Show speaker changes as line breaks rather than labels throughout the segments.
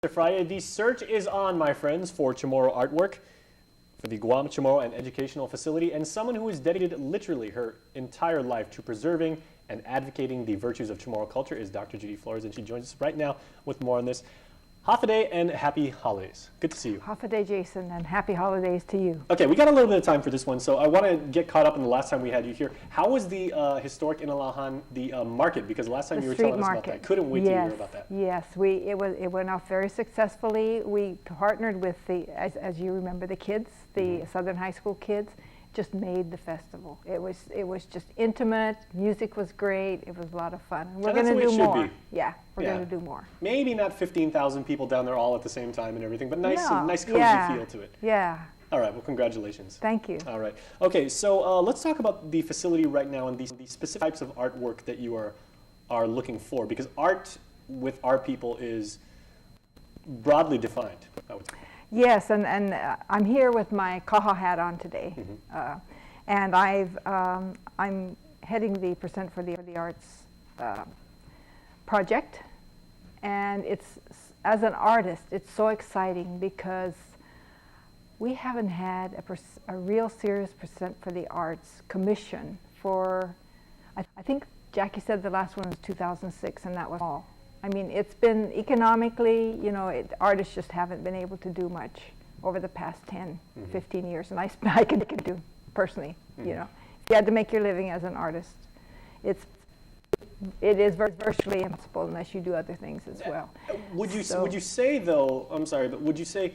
Friday, the search is on, my friends, for Chamorro artwork for the Guam Chamorro and Educational Facility, and someone who has dedicated literally her entire life to preserving and advocating the virtues of Chamorro culture is Dr. Judy Flores, and she joins us right now with more on this. Hafa and happy holidays. Good to see you.
Hafa, Jason, and happy holidays to you.
Okay, we got a little bit of time for this one, so I want to get caught up in the last time we had you here. How was the historic Inalahan, the market? Because last time you were telling us about that. Couldn't wait to hear about that.
Yes, it went off very successfully. We partnered with as you remember, the kids, the Southern High School kids. Just made the festival. It was just intimate. Music was great. It was a lot of fun. And we're going to do more. Yeah, we're going to do more.
Maybe not 15,000 people down there all at the same time and everything, but nice cozy feel to it.
Yeah.
All right. Well, congratulations.
Thank you.
All right. Okay. So let's talk about the facility right now and the specific types of artwork that you are looking for, because art with our people is broadly defined, I would say.
Yes, and I'm here with my kaha hat on today, and I'm heading the Percent for the Arts project, and it's, as an artist, it's so exciting because we haven't had a real serious Percent for the Arts commission for, I think Jackie said the last one was 2006, and that was all. I mean, it's been economically, artists just haven't been able to do much over the past 10, 15 years. And I can do personally, If you had to make your living as an artist, it is virtually impossible unless you do other things as well.
Would you say, though, I'm sorry, but would you say,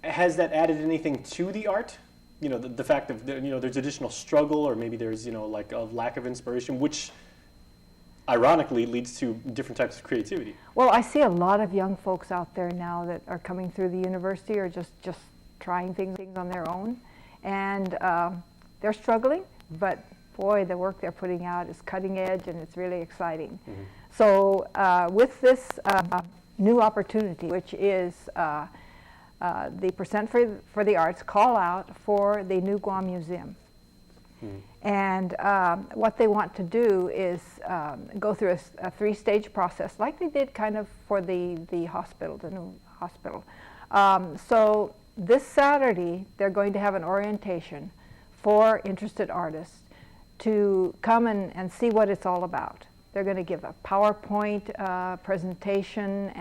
has that added anything to the art? The fact that, there's additional struggle, or maybe there's, like a lack of inspiration, which ironically leads to different types of creativity.
Well, I see a lot of young folks out there now that are coming through the university or just trying things on their own, and they're struggling, but boy, the work they're putting out is cutting edge and it's really exciting. So with this new opportunity, which is the Percent for the Arts call out for the new Guam Museum. And what they want to do is go through a three-stage process, like they did kind of for the hospital, the new hospital. So this Saturday, they're going to have an orientation for interested artists to come and see what it's all about. They're going to give a PowerPoint presentation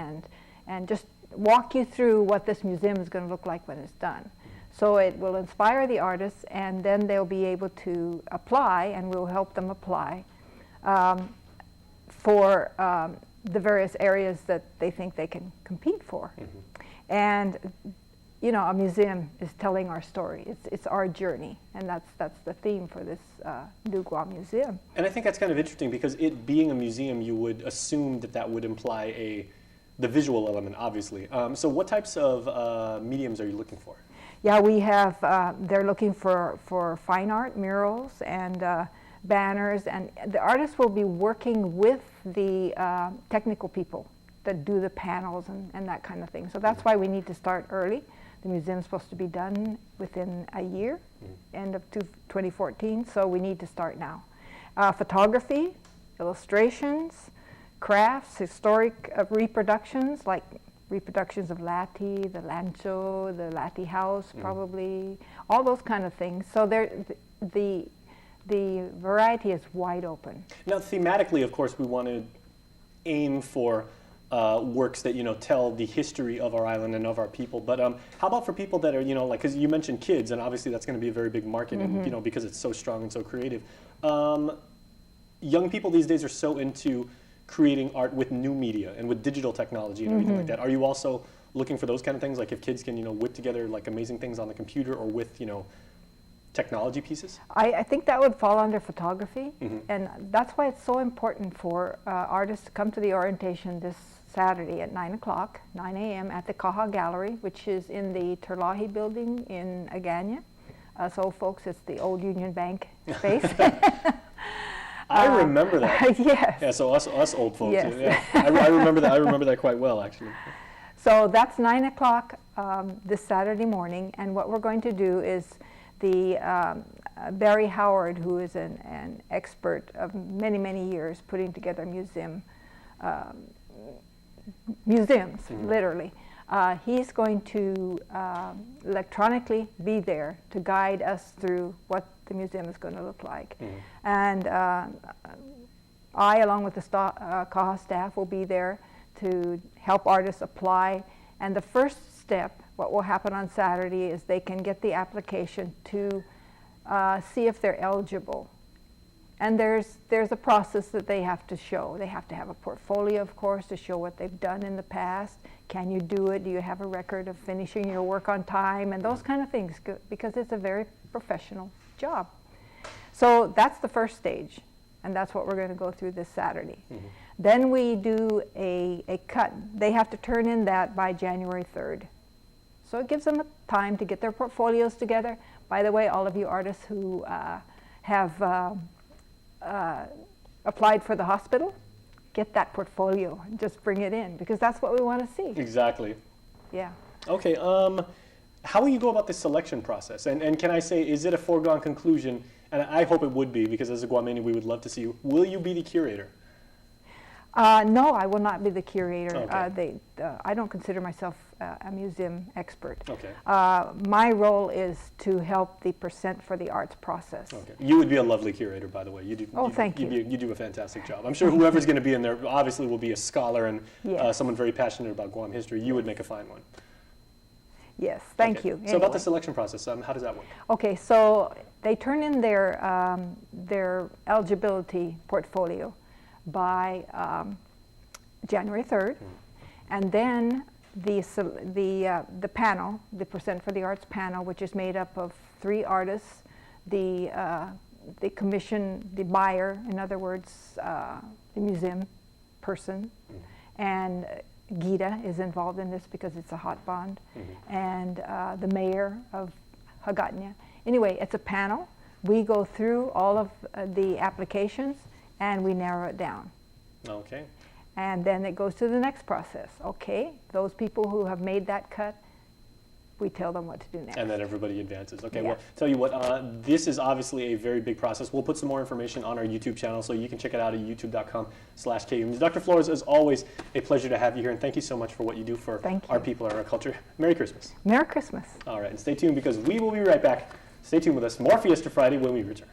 and just walk you through what this museum is going to look like when it's done. So it will inspire the artists, and then they'll be able to apply, and we'll help them apply for the various areas that they think they can compete for. And a museum is telling our story. It's our journey, and that's the theme for this new Guam Museum.
And I think that's kind of interesting, because it being a museum, you would assume that would imply the visual element, obviously. So what types of mediums are you looking for?
Yeah, we have, they're looking for fine art, murals, and banners, and the artists will be working with the technical people that do the panels and that kind of thing. So that's why we need to start early. The museum's supposed to be done within a year, end of 2014, so we need to start now. Photography, illustrations, crafts, historic reproductions, like reproductions of Lati, the Lancho, the Lati house, probably, all those kind of things. So the variety is wide open.
Now, thematically, of course, we want to aim for works that tell the history of our island and of our people. But how about for people that are because you mentioned kids, and obviously that's going to be a very big market, and because it's so strong and so creative. Young people these days are so into creating art with new media and with digital technology and everything like that. Are you also looking for those kind of things, like if kids can whip together like amazing things on the computer or with technology pieces?
I think that would fall under photography, and that's why it's so important for artists to come to the orientation this Saturday at 9 a.m. at the Kaha Gallery, which is in the Terlahi building in Agana. So folks, it's the old Union Bank space.
I remember that.
Yes.
Yeah, so us old folks.
Yes.
Yeah. I remember that. I remember that quite well, actually.
So that's 9 o'clock this Saturday morning, and what we're going to do is the Barry Howard, who is an expert of many, many years putting together museum museums, literally. He's going to electronically be there to guide us through what the museum is going to look like. And I, along with the CAHA staff, will be there to help artists apply. And the first step, what will happen on Saturday, is they can get the application to see if they're eligible. And there's a process that they have to show. They have to have a portfolio, of course, to show what they've done in the past. Can you do it? Do you have a record of finishing your work on time? And those kind of things, because it's a very professional job. So that's the first stage, and that's what we're going to go through this Saturday. Then we do a cut. They have to turn in that by January 3rd. So it gives them time to get their portfolios together. By the way, all of you artists who have applied for the hospital, get that portfolio and just bring it in, because that's what we want to see.
Exactly.
Yeah.
Okay, how will you go about the selection process? And can I say, is it a foregone conclusion? And I hope it would be, because as a Guamanian, we would love to see you. Will you be the curator?
No, I will not be the curator.
Okay.
I don't consider myself a museum expert.
Okay.
My role is to help the Percent for the Arts process.
Okay. You would be a lovely curator, by the way. You do,
thank you.
You do a fantastic job. I'm sure whoever's going to be in there obviously will be a scholar and someone very passionate about Guam history. You would make a fine one.
Yes, thank you.
So about the selection process, how does that work?
Okay, so they turn in their eligibility portfolio by January 3rd, and then the panel, the Percent for the Arts panel, which is made up of 3 artists, the commission, the buyer, in other words, the museum person, and Gita is involved in this because it's a hot bond, and the mayor of Hagatna. Anyway, it's a panel. We go through all of the applications and we narrow it down.
Okay.
And then it goes to the next process. Okay, those people who have made that cut, we tell them what to do next.
And then everybody advances. Okay,
Yeah.
well, tell you what, this is obviously a very big process. We'll put some more information on our YouTube channel, so you can check it out at youtube.com/KU. Dr. Flores, as always, a pleasure to have you here, and thank you so much for what you do for our people and our culture. Merry Christmas.
Merry Christmas.
All right, and stay tuned, because we will be right back. Stay tuned with us. More Fiesta Friday when we return.